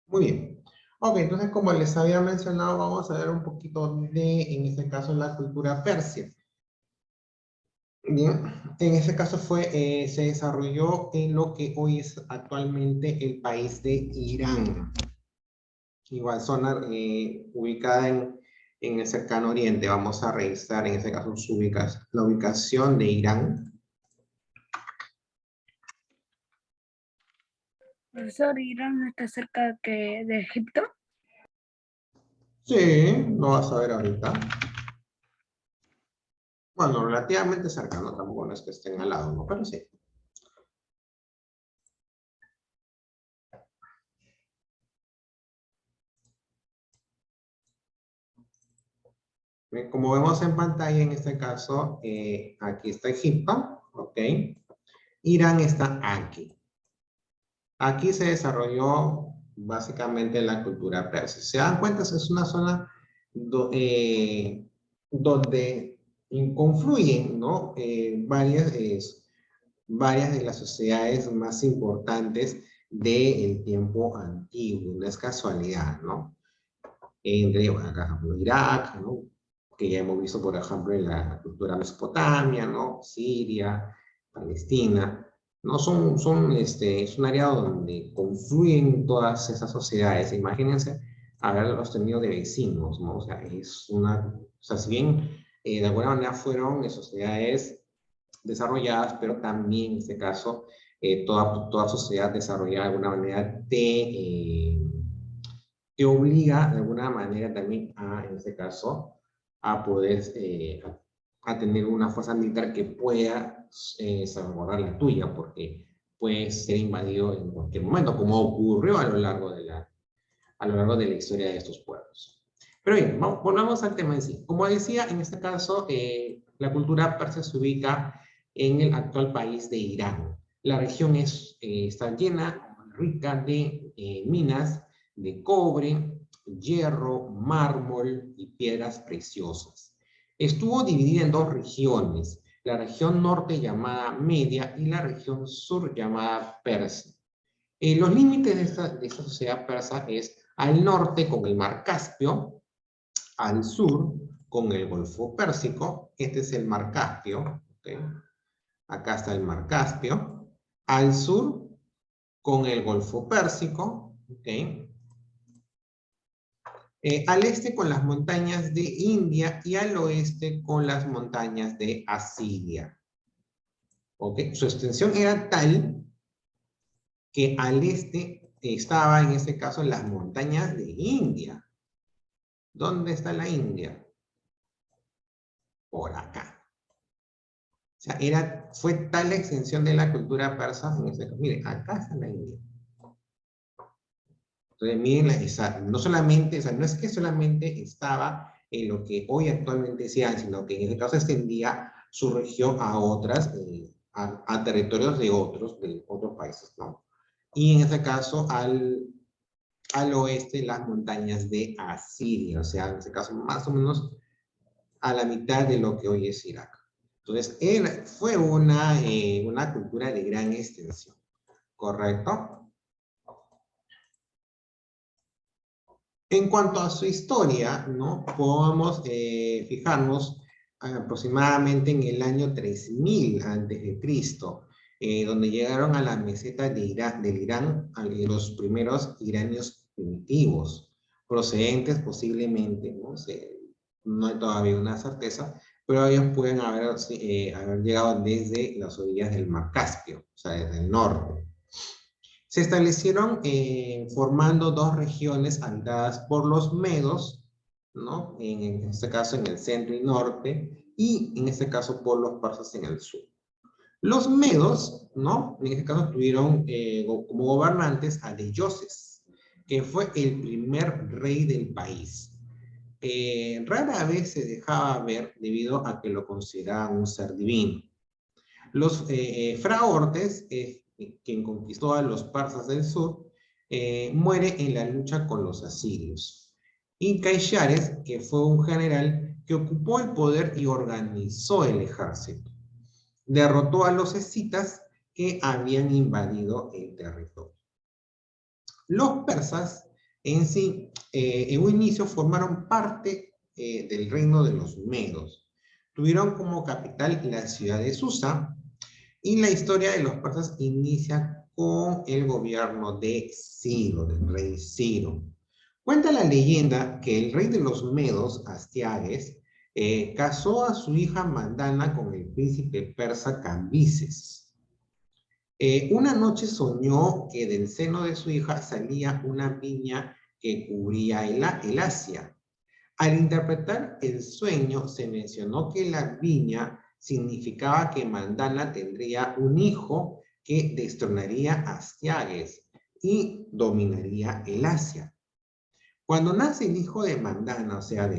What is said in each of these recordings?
Muy bien. Ok, entonces como les había mencionado, vamos a ver un poquito de, en este caso, la cultura persia. Bien, en ese caso se desarrolló en lo que hoy es actualmente el país de Irán. Igual zona ubicada en el cercano oriente. Vamos a revisar en este caso la ubicación de Irán. Profesor, ¿Irán está cerca de Egipto? Sí, lo vas a ver ahorita. Bueno, relativamente cercano, tampoco no es que estén al lado, ¿no? Pero sí. Bien, como vemos en pantalla, en este caso, aquí está Egipto, ¿ok? Irán está aquí. Aquí se desarrolló básicamente la cultura persa. ¿Se dan cuenta? Es una zona donde confluyen, ¿no? Varias de las sociedades más importantes del tiempo antiguo. No es casualidad, ¿no? Entre, bueno, por ejemplo, Irak, ¿no? Que ya hemos visto, por ejemplo, en la cultura Mesopotamia, ¿no? Siria, Palestina, ¿no? Es un área donde confluyen todas esas sociedades. Imagínense haberlos tenido de vecinos, ¿no? O sea, o sea, si bien de alguna manera fueron sociedades desarrolladas, pero también en este caso, toda sociedad desarrollada de alguna manera te obliga de alguna manera también en este caso, a poder, a tener una fuerza militar que pueda salvaguardar la tuya, porque puede ser invadido en cualquier momento, como ocurrió a lo largo de la historia de estos pueblos. Pero bien, volvamos al tema en sí. Como decía, en este caso, la cultura persa se ubica en el actual país de Irán. La región está llena, rica de minas de cobre, hierro, mármol y piedras preciosas. Estuvo dividida en dos regiones, la región norte llamada Media y la región sur llamada Persa. Los límites de esta sociedad persa es al norte con el mar Caspio, al sur con el Golfo Pérsico, este es el mar Caspio, ¿okay? Acá está el mar Caspio, al sur con el Golfo Pérsico, ¿okay? Al este con las montañas de India y al oeste con las montañas de Asiria. ¿Okay? Su extensión era tal que al este estaba en este caso las montañas de India. ¿Dónde está la India? Por acá. O sea, fue tal la extensión de la cultura persa en este caso. Miren, acá está la India. Entonces, miren, no solamente, o sea, no es que solamente estaba en lo que hoy actualmente se hace, sino que en este caso extendía su región a otras, a territorios de otros países, ¿no? Y en este caso al oeste las montañas de Asiria, o sea, en este caso más o menos a la mitad de lo que hoy es Irak. Entonces, fue una cultura de gran extensión, ¿correcto? En cuanto a su historia, ¿no? Podemos fijarnos aproximadamente en el año 3000 a.C., donde llegaron a la meseta del Irán los primeros iranios primitivos, procedentes posiblemente, no hay todavía una certeza, pero ellos pueden haber llegado desde las orillas del Mar Caspio, o sea, desde el norte. Se establecieron formando dos regiones habitadas por los medos, ¿no? En este caso en el centro y norte, y en este caso por los persas en el sur. Los medos, ¿no? En este caso tuvieron como gobernantes a Deiyoses, que fue el primer rey del país. Rara vez se dejaba ver debido a que lo consideraban un ser divino. Los fraortes, quien conquistó a los persas del sur, muere en la lucha con los asirios. Y Caixares, que fue un general que ocupó el poder y organizó el ejército. Derrotó a los escitas que habían invadido el territorio. Los persas En sí, en un inicio formaron parte del reino de los medos. Tuvieron como capital la ciudad de Susa, y la historia de los persas inicia con el gobierno de Ciro, del rey Ciro. Cuenta la leyenda que el rey de los medos, Astiages, casó a su hija Mandana con el príncipe persa Cambises. Una noche soñó que del seno de su hija salía una viña que cubría el Asia. Al interpretar el sueño, se mencionó que la viña significaba que Mandana tendría un hijo que destronaría a Astiages y dominaría el Asia. Cuando nace el hijo de Mandana, o sea,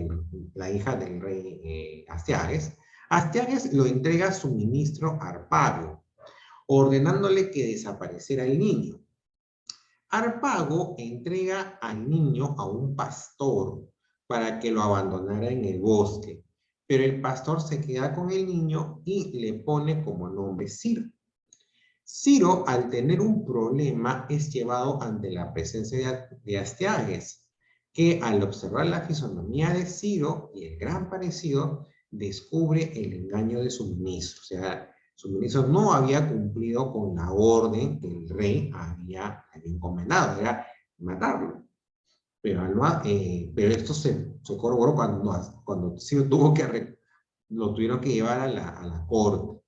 la hija del rey Astiages, Astiages lo entrega a su ministro Harpago, ordenándole que desapareciera el niño. Harpago entrega al niño a un pastor para que lo abandonara en el bosque, pero el pastor se queda con el niño y le pone como nombre Ciro. Ciro, al tener un problema, es llevado ante la presencia de Astiages, que al observar la fisonomía de Ciro y el gran parecido, descubre el engaño de su ministro. O sea, su ministro no había cumplido con la orden que el rey había encomendado, era matarlo. Pero esto se corroboró cuando Ciro lo tuvieron que llevar a la corte.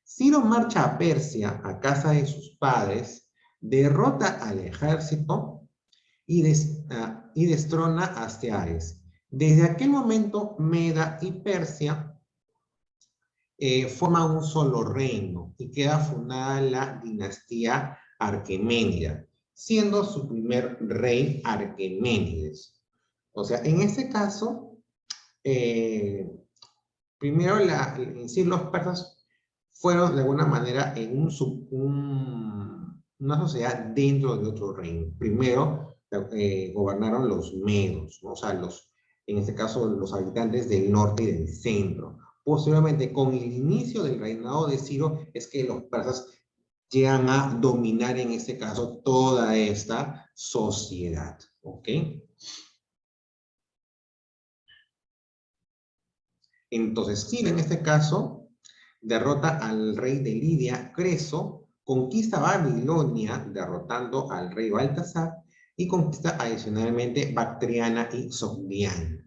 Ciro marcha a Persia, a casa de sus padres, derrota al ejército y destrona a Astiages. Desde aquel momento, Meda y Persia forman un solo reino y queda fundada la dinastía Arqueménida, siendo su primer rey Arqueménides. O sea, en este caso, primero en sí los persas fueron de alguna manera en una sociedad dentro de otro reino. Primero gobernaron los medos, ¿no? O sea, en este caso los habitantes del norte y del centro. Posteriormente, con el inicio del reinado de Ciro, es que los persas llegan a dominar en este caso toda esta sociedad. ¿Ok? Entonces, Ciro en este caso derrota al rey de Lidia, Creso, conquista Babilonia, derrotando al rey Baltasar, y conquista adicionalmente Bactriana y Sogdiana.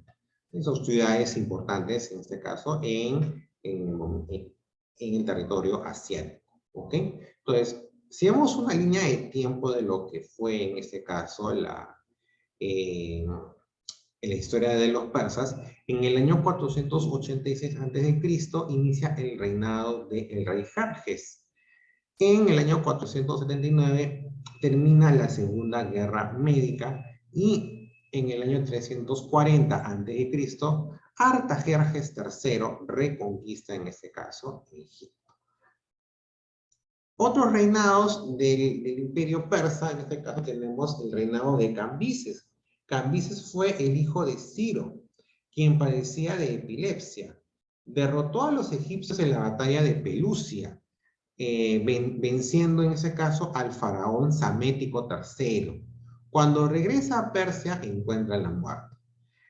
Son ciudades importantes, en este caso, en el territorio asiático. ¿Ok? Entonces, si vemos una línea de tiempo de lo que fue, en este caso, en la historia de los persas, en el año 486 a.C. inicia el reinado del rey Jerjes. En el año 479 termina la Segunda Guerra Médica y en el año 340 a.C. Artajerjes III reconquista, en este caso, Egipto. Otros reinados del imperio persa, en este caso tenemos el reinado de Cambises. Cambises fue el hijo de Ciro, quien padecía de epilepsia. Derrotó a los egipcios en la batalla de Pelusia, venciendo en ese caso al faraón Samético III. Cuando regresa a Persia, encuentra la muerte.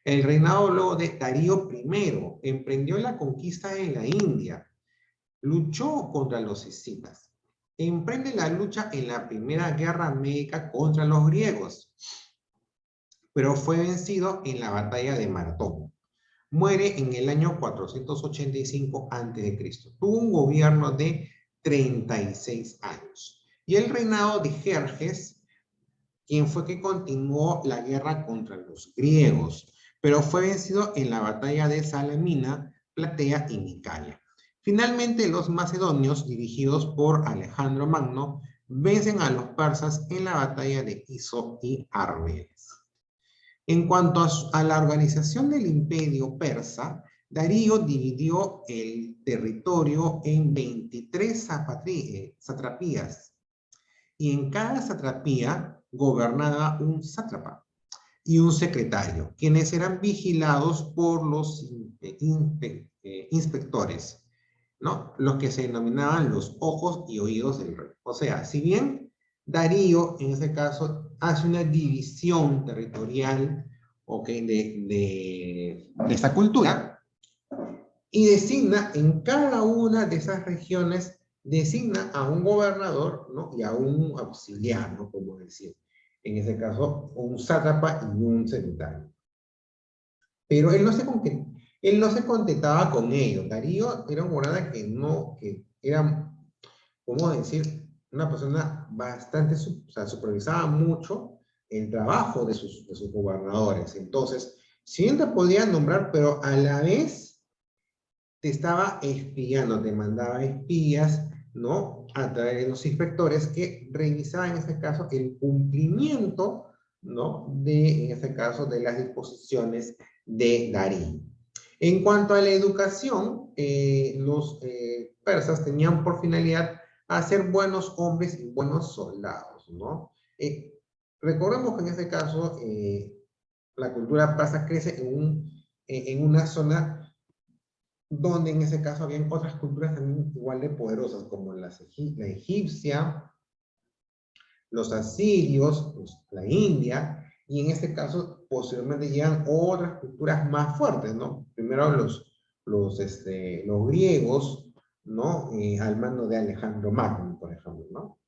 El reinado luego de Darío I emprendió la conquista en la India. Luchó contra los escitas. Emprende la lucha en la Primera Guerra Médica contra los griegos, pero fue vencido en la batalla de Maratón. Muere en el año 485 a.C. Tuvo un gobierno de 36 años. Y el reinado de Jerjes, quien fue que continuó la guerra contra los griegos, pero fue vencido en la batalla de Salamina, Platea y Micalia. Finalmente, los macedonios, dirigidos por Alejandro Magno, vencen a los persas en la batalla de Iso y Armeles. En cuanto a la organización del imperio persa, Darío dividió el territorio en 23 satrapías, y en cada satrapía gobernaba un sátrapa y un secretario, quienes eran vigilados por los inspectores, ¿no? Los que se denominaban los ojos y oídos del rey. O sea, si bien Darío, en ese caso, hace una división territorial, ¿ok? De esta cultura y designa en cada una de esas regiones, designa a un gobernador, ¿no? Y a un auxiliar, ¿no? Como decir, en ese caso, un sátrapa y un secretario. Pero él no se contentaba con ello. Darío era un gobernante que era, ¿cómo decir? Una persona bastante, o sea, supervisaba mucho el trabajo de sus gobernadores. Entonces, sí te podía nombrar, pero a la vez te estaba espiando, te mandaba espías, ¿no? A través de los inspectores que revisaban en este caso el cumplimiento, ¿no? En este caso, de las disposiciones de Darío. En cuanto a la educación, los persas tenían por finalidad hacer buenos hombres y buenos soldados, ¿no? Recordemos que en este caso la cultura persa crece en una zona donde en ese caso habían otras culturas también igual de poderosas, como la egipcia, los asirios, la India, y en este caso posiblemente llegan otras culturas más fuertes, ¿no? Primero los griegos, ¿no? Al mando de Alejandro Magno, por ejemplo, ¿no?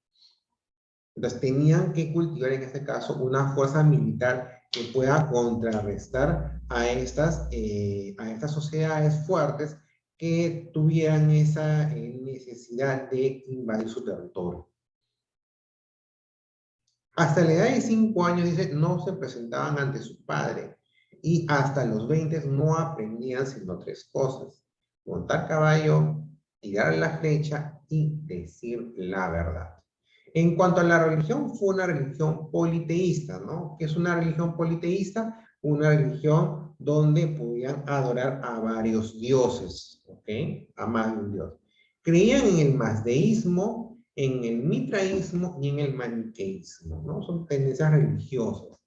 Entonces tenían que cultivar en este caso una fuerza militar que pueda contrarrestar a estas sociedades fuertes que tuvieran esa necesidad de invadir su territorio. Hasta la edad de 5 años, dice, no se presentaban ante su padre y hasta los 20 no aprendían sino 3 cosas: montar caballo, tirar la flecha y decir la verdad. En cuanto a la religión, fue una religión politeísta, ¿no? ¿Qué es una religión politeísta? Una religión donde podían adorar a varios dioses, ¿ok? A más de un dios. Creían en el mazdeísmo, en el mitraísmo y en el maniqueísmo, ¿no? Son tendencias religiosas.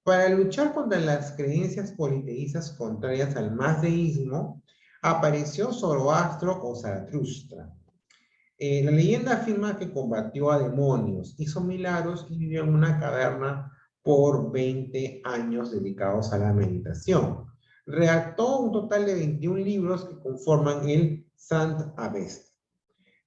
Para luchar contra las creencias politeístas contrarias al mazdeísmo, apareció Zoroastro o Zaratustra. La leyenda afirma que combatió a demonios, hizo milagros y vivió en una caverna por 20 años dedicados a la meditación. Redactó un total de 21 libros que conforman el Sant Avesta.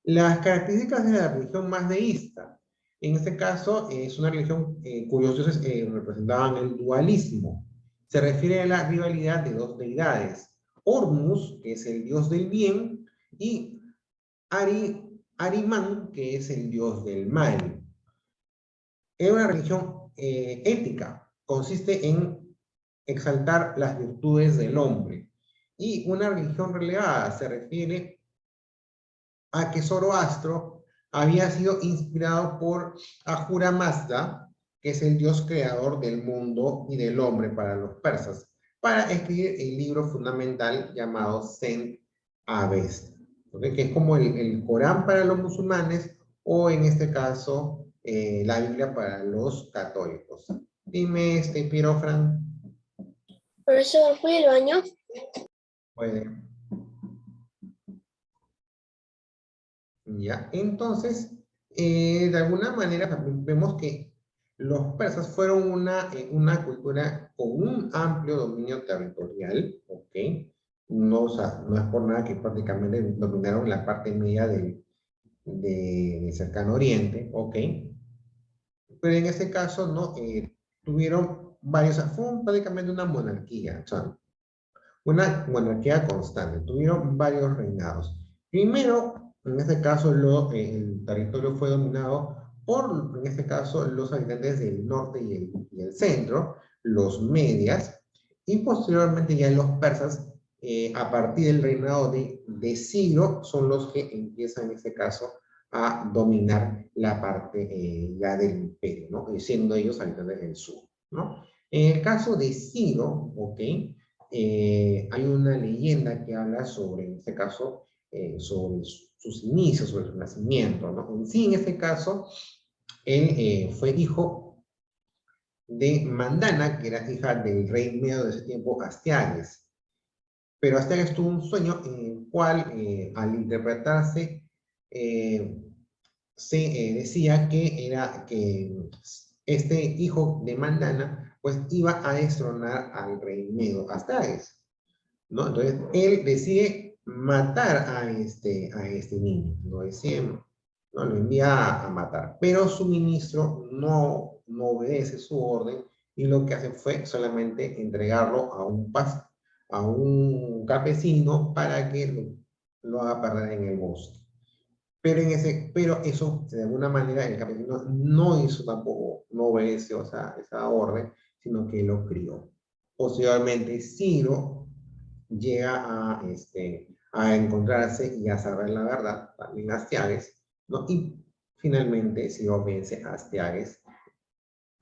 Las características de la religión mazdeísta. En este caso, es una religión cuyos dioses representaban el dualismo. Se refiere a la rivalidad de dos deidades: Hormuz, que es el dios del bien, y Arimán, que es el dios del mal. Es una religión ética, consiste en exaltar las virtudes del hombre. Y una religión relevada se refiere a que Zoroastro había sido inspirado por Ahura Mazda, que es el dios creador del mundo y del hombre para los persas, para escribir el libro fundamental llamado Zend Avesta, ¿okay? Que es como el Corán para los musulmanes, o en este caso la Biblia para los católicos. Dime, Pirofran. Profesor, ¿fui al baño? Puede. ¿Ya? Entonces, de alguna manera vemos que los persas fueron una cultura con un amplio dominio territorial, ¿ok? No, o sea, no es por nada que prácticamente dominaron la parte media del cercano oriente, ¿ok? Pero en ese caso, ¿no? Tuvieron varios, fue prácticamente una monarquía, o sea, una monarquía constante, tuvieron varios reinados. Primero, en este caso, el territorio fue dominado por, en este caso, los habitantes del norte y el centro, los medias, y posteriormente ya los persas, a partir del reinado de Ciro, son los que empiezan, en este caso, a dominar la parte ya del imperio, ¿no? Siendo ellos habitantes del sur, ¿no? En el caso de Ciro, ¿ok? Hay una leyenda que habla sobre, en este caso, sobre sus inicios, sobre su nacimiento, ¿no? En sí, en este caso, él fue hijo de Mandana, que era hija del rey medio de ese tiempo, Astiages. Pero Astiages tuvo un sueño en el cual, al interpretarse, se decía que era que este hijo de Mandana pues iba a destronar al rey Medo Astares, ¿no? Entonces él decide matar a este niño, lo decide, ¿no? Lo envía a matar, pero su ministro no obedece su orden y lo que hace fue solamente entregarlo a un campesino para que lo haga perder en el bosque. Pero eso, de alguna manera, el campesino no hizo tampoco, no obedeció esa orden, sino que lo crió. Posteriormente, Ciro llega a encontrarse y a saber la verdad, también Astiages, ¿no? Y finalmente Ciro vence a Astiages,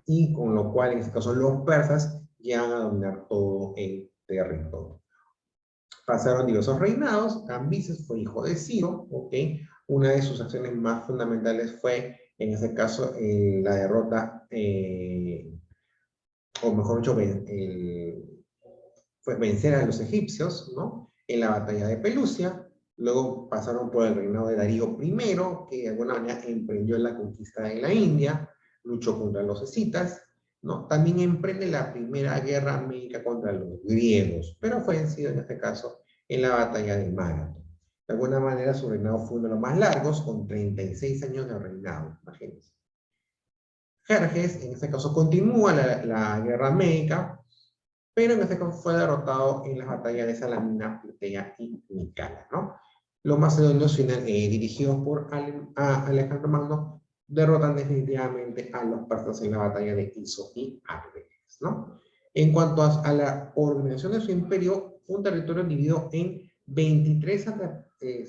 y con lo cual, en este caso, los persas llegan a dominar todo el territorio. Pasaron diversos reinados. Cambises fue hijo de Ciro, ¿ok? Una de sus acciones más fundamentales fue, en ese caso, la derrota, o mejor dicho, fue vencer a los egipcios, ¿no? En la batalla de Pelusia. Luego pasaron por el reinado de Darío I, que de alguna manera emprendió la conquista de la India, luchó contra los escitas, ¿no? También emprende la primera guerra médica contra los griegos, pero fue vencido en este caso en la batalla de Marathon. De alguna manera su reinado fue uno de los más largos, con 36 años de reinado, imagínense. Jerjes, en este caso, continúa la guerra médica, pero en este caso fue derrotado en las batallas de Salamina, Plataea y Micala, ¿no? Los macedonios, dirigidos por Alejandro Magno, derrotan definitivamente a los persas en la batalla de Iso y Argüelles, ¿no? En cuanto a la organización de su imperio, un territorio dividido en 23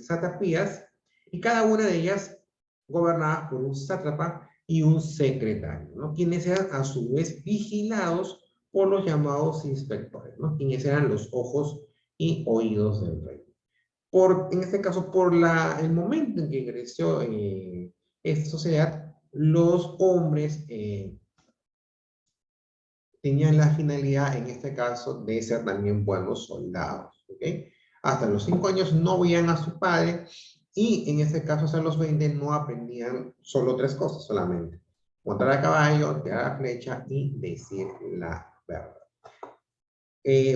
satrapías, y cada una de ellas gobernadas por un sátrapa y un secretario, ¿no? Quienes eran a su vez vigilados por los llamados inspectores, ¿no? Quienes eran los ojos y oídos del rey. En este caso, el momento en que creció esta sociedad, los hombres tenían la finalidad, en este caso, de ser también buenos soldados, ¿ok? Hasta los 5 años no veían a su padre, y en este caso, hasta los 20 no aprendían solo 3 cosas solamente: montar a caballo, tirar a flecha y decir la verdad.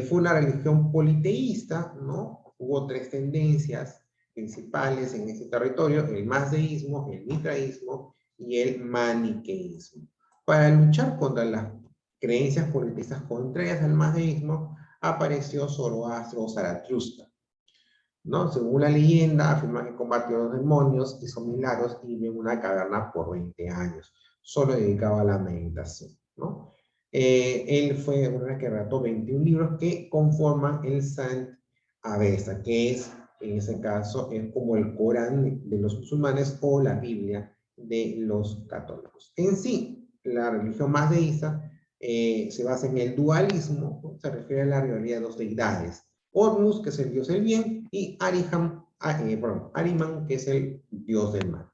Fue una religión politeísta, ¿no? Hubo 3 tendencias principales en este territorio: el mazdeísmo, el mitraísmo y el maniqueísmo. Para luchar contra las creencias politeístas contrarias al mazdeísmo, apareció Zoroastro o Zaratustra, ¿no? Según la leyenda, afirma que combatió a los demonios, hizo milagros y vivió en una caverna por 20 años, solo dedicado a la meditación, ¿no? Él fue una que redactó 21 libros que conforman el Sant Avesta, que es, en ese caso, es como el Corán de los musulmanes o la Biblia de los católicos. En sí, la religión mazdeísta se basa en el dualismo, ¿no? Se refiere a la rivalidad de dos deidades: Horus, que es el dios del bien, y Ahriman, que es el dios del mal.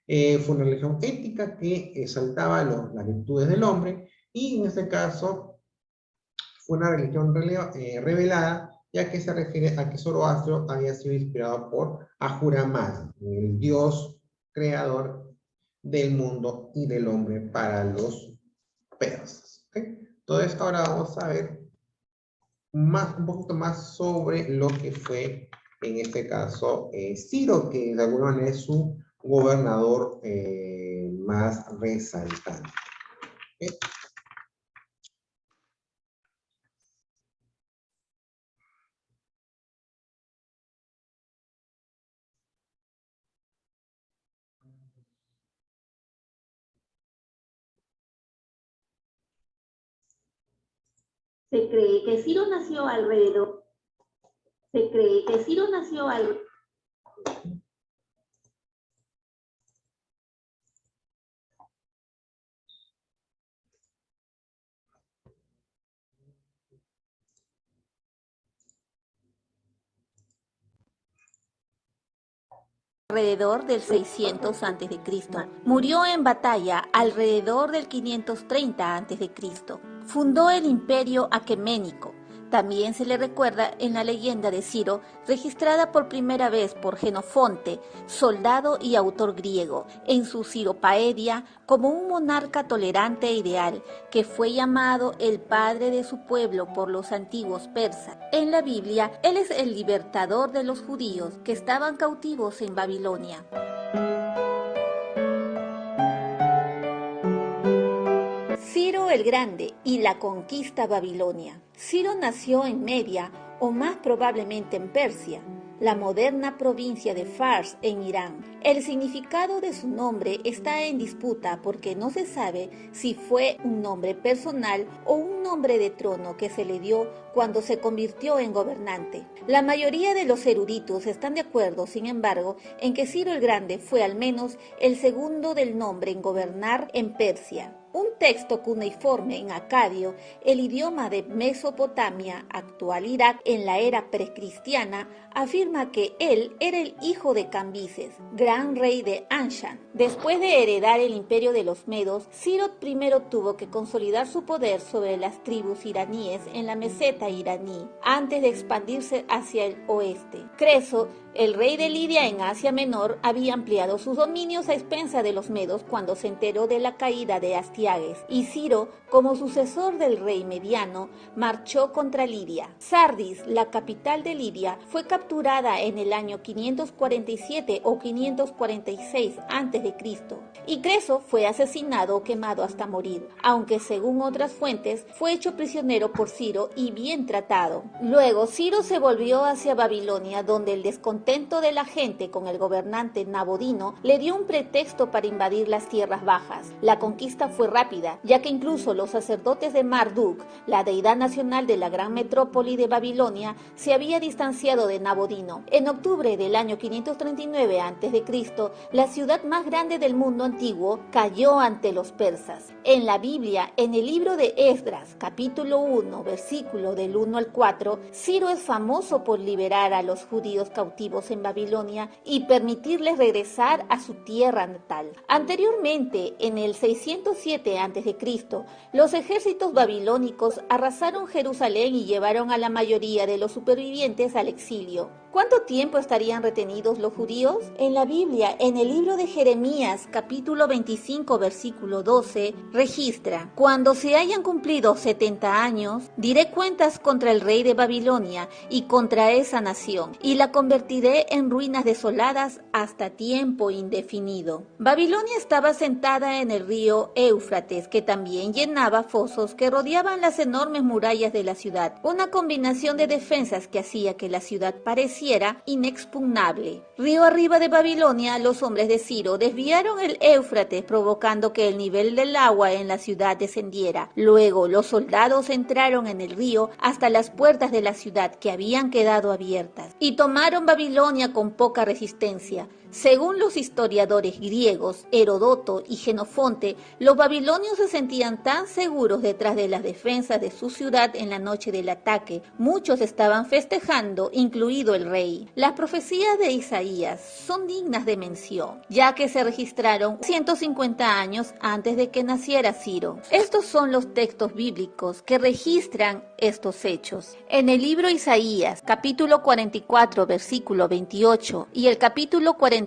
Fue una religión ética que exaltaba las virtudes del hombre, y en este caso fue una religión revelada, ya que se refiere a que Zoroastro había sido inspirado por Ahura Mazda, el dios creador del mundo y del hombre para los persas, ¿okay? Entonces ahora vamos a ver un poquito más sobre lo que fue, en este caso, Ciro, que de alguna manera es su gobernador más resaltante. ¿Okay? Se cree que Ciro nació alrededor. Se cree que Ciro nació alrededor del 600 a.C. Murió en batalla alrededor del 530 a.C. Fundó el imperio aqueménico. También se le recuerda en la leyenda de Ciro, registrada por primera vez por Jenofonte, soldado y autor griego, en su Ciropaedia, como un monarca tolerante e ideal, que fue llamado el padre de su pueblo por los antiguos persas. En la Biblia, él es el libertador de los judíos que estaban cautivos en Babilonia. Ciro el Grande y la conquista Babilonia. Ciro nació en Media, o más probablemente en Persia, la moderna provincia de Fars en Irán. El significado de su nombre está en disputa porque no se sabe si fue un nombre personal o un nombre de trono que se le dio cuando se convirtió en gobernante. La mayoría de los eruditos están de acuerdo, sin embargo, en que Ciro el Grande fue al menos el segundo del nombre en gobernar en Persia. Un texto cuneiforme en acadio, el idioma de Mesopotamia, actual Irak, en la era precristiana, afirma que él era el hijo de Cambises, gran rey de Anshan. Después de heredar el imperio de los Medos, Ciro primero tuvo que consolidar su poder sobre las tribus iraníes en la meseta iraní, antes de expandirse hacia el oeste. Creso, el rey de Lidia en Asia Menor, había ampliado sus dominios a expensas de los medos cuando se enteró de la caída de Astiages, y Ciro, como sucesor del rey mediano, marchó contra Lidia. Sardis, la capital de Lidia, fue capturada en el año 547 o 546 a.C., y Creso fue asesinado o quemado hasta morir, aunque según otras fuentes fue hecho prisionero por Ciro y bien tratado. Luego Ciro se volvió hacia Babilonia, donde el descontento de la gente con el gobernante Nabodino le dio un pretexto para invadir las tierras bajas. La conquista fue rápida, ya que incluso los sacerdotes de Marduk, la deidad nacional de la gran metrópoli de Babilonia, se había distanciado de Nabodino. En octubre del año 539 a.C., la ciudad más grande del mundo antiguo cayó ante los persas. En la Biblia, en el libro de Esdras, capítulo 1, versículo del 1 al 4, Ciro es famoso por liberar a los judíos cautivos en Babilonia y permitirles regresar a su tierra natal. Anteriormente, en el 607 a.C., los ejércitos babilónicos arrasaron Jerusalén y llevaron a la mayoría de los supervivientes al exilio. ¿Cuánto tiempo estarían retenidos los judíos? En la Biblia, en el libro de Jeremías, capítulo 25, versículo 12, registra: cuando se hayan cumplido 70 años, diré cuentas contra el rey de Babilonia y contra esa nación, y la convertiré en ruinas desoladas hasta tiempo indefinido. Babilonia estaba sentada en el río Éufrates, que también llenaba fosos que rodeaban las enormes murallas de la ciudad, una combinación de defensas que hacía que la ciudad pareciera inexpugnable. Río arriba de Babilonia, los hombres de Ciro desviaron el Éufrates, provocando que el nivel del agua en la ciudad descendiera. Luego, los soldados entraron en el río hasta las puertas de la ciudad, que habían quedado abiertas, y tomaron Babilonia con poca resistencia. Según los historiadores griegos, Heródoto y Jenofonte, los babilonios se sentían tan seguros detrás de las defensas de su ciudad en la noche del ataque. Muchos estaban festejando, incluido el rey. Las profecías de Isaías son dignas de mención, ya que se registraron 150 años antes de que naciera Ciro. Estos son los textos bíblicos que registran estos hechos. En el libro Isaías, capítulo 44, versículo 28, y el capítulo 45,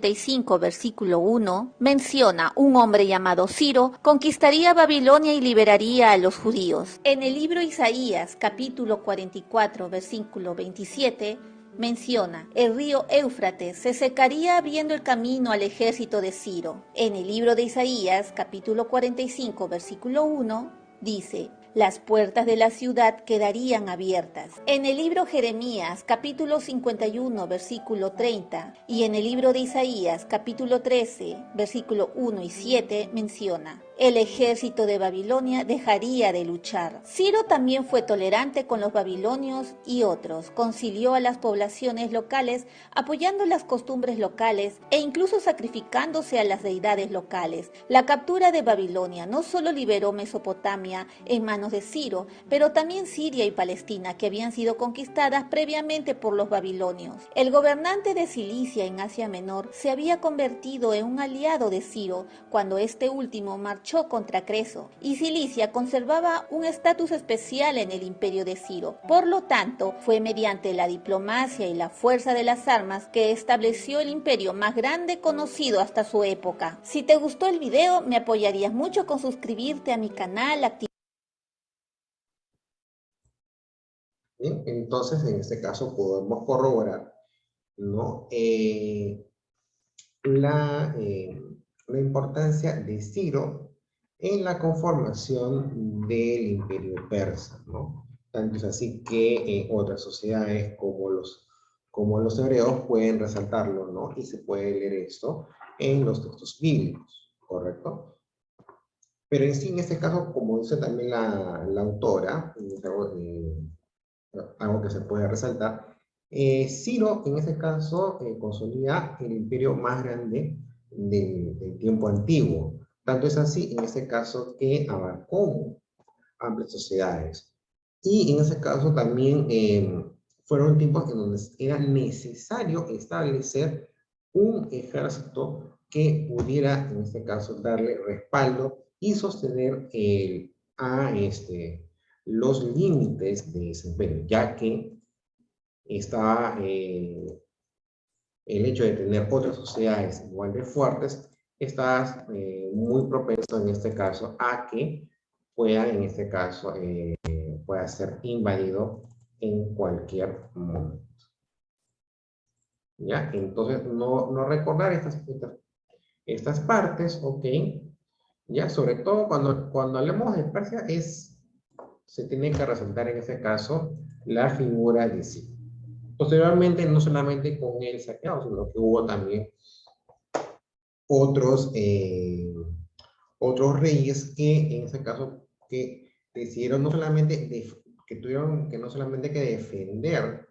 versículo 1, menciona: un hombre llamado Ciro conquistaría Babilonia y liberaría a los judíos. En el libro Isaías, capítulo 44, versículo 27, menciona: el río Éufrates se secaría abriendo el camino al ejército de Ciro. En el libro de Isaías, capítulo 45, versículo 1, dice: las puertas de la ciudad quedarían abiertas. En el libro Jeremías, capítulo 51, versículo 30, y en el libro de Isaías, capítulo 13, versículo 1 y 7, menciona: el ejército de Babilonia dejaría de luchar. Ciro también fue tolerante con los babilonios y otros, concilió a las poblaciones locales, apoyando las costumbres locales e incluso sacrificándose a las deidades locales. La captura de Babilonia no solo liberó Mesopotamia en manos de Ciro, pero también Siria y Palestina, que habían sido conquistadas previamente por los babilonios. El gobernante de Cilicia en Asia Menor se había convertido en un aliado de Ciro cuando este último marchó luchó contra Creso y Cilicia conservaba un estatus especial en el imperio de Ciro. Por lo tanto, fue mediante la diplomacia y la fuerza de las armas que estableció el imperio más grande conocido hasta su época. Si te gustó el video, me apoyarías mucho con suscribirte a mi canal, Bien, entonces en este caso podemos corroborar, ¿no? La importancia de Ciro en la conformación del imperio persa, ¿no? Tanto es así que otras sociedades como los hebreos pueden resaltarlo, ¿no? Y se puede leer esto en los textos bíblicos, ¿correcto? Pero en sí, en este caso, como dice también la autora, algo que se puede resaltar, Ciro, en este caso, consolida el imperio más grande del tiempo antiguo. Tanto es así, en este caso, que abarcó amplias sociedades. Y en ese caso también fueron tiempos en donde era necesario establecer un ejército que pudiera, en este caso, darle respaldo y sostener los límites de ese imperio, ya que estaba el hecho de tener otras sociedades igual de fuertes, está muy propenso en este caso a que pueda, en este caso, pueda ser invadido en cualquier momento. ¿Ya? Entonces, no recordar estas partes, ¿ok? Ya, sobre todo cuando hablemos de Persia, se tiene que resaltar en este caso la figura de Ciro. Posteriormente, no solamente con el saqueo, sino que hubo también otros reyes que en ese caso que decidieron no solamente que tuvieron que no solamente que defender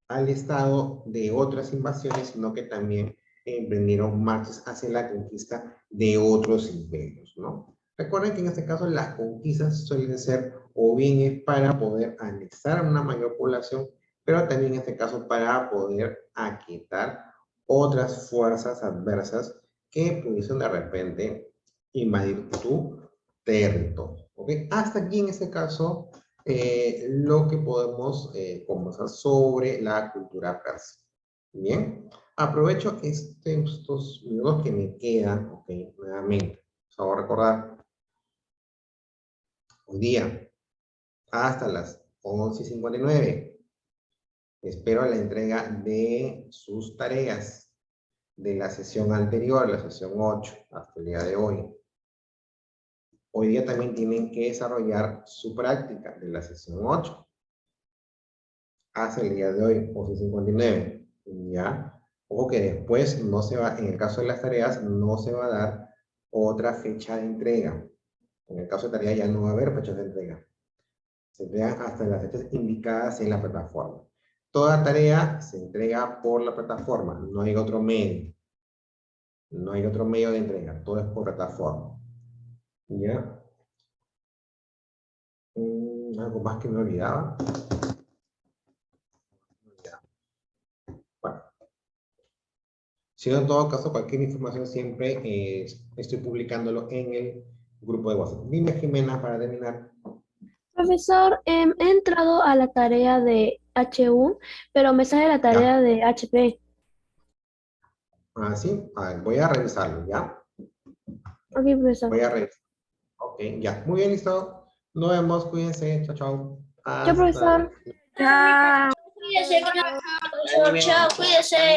al Estado de otras invasiones, sino que también emprendieron marchas hacia la conquista de otros imperios, ¿no? Recuerden que en este caso las conquistas suelen ser o bien es para poder anexar una mayor población, pero también en este caso para poder aquietar otras fuerzas adversas que pudiesen de repente invadir tu territorio. ¿Okay? Hasta aquí en este caso lo que podemos conversar sobre la cultura persa. Bien, aprovecho estos minutos que me quedan, ok, nuevamente. Vamos a recordar, hoy día, hasta las 11:59, espero la entrega de sus tareas de la sesión anterior, la sesión 8, hasta el día de hoy. Hoy día también tienen que desarrollar su práctica de la sesión 8 hasta el día de hoy, 11:59. ¿Ya? Ojo que después no se va, en el caso de las tareas, no se va a dar otra fecha de entrega. En el caso de tarea ya no va a haber fechas de entrega. Se entregan hasta las fechas indicadas en la plataforma. Toda tarea se entrega por la plataforma, no hay otro medio. No hay otro medio de entrega, todo es por plataforma. ¿Ya? Algo más que me olvidaba. Bueno. Si no, en todo caso, cualquier información siempre estoy publicándolo en el grupo de WhatsApp. Dime, Jimena, para terminar. Profesor, he entrado a la tarea de H1, pero me sale la tarea de HP. Ah, sí. A ver, voy a revisarlo, ¿ya? Ok, profesor. Voy a revisar. Ok, ya. Muy bien, listo. Nos vemos. Cuídense. Chao, chao. Chao, profesor. Chao. Cuídese, profesor. Chao, cuídese.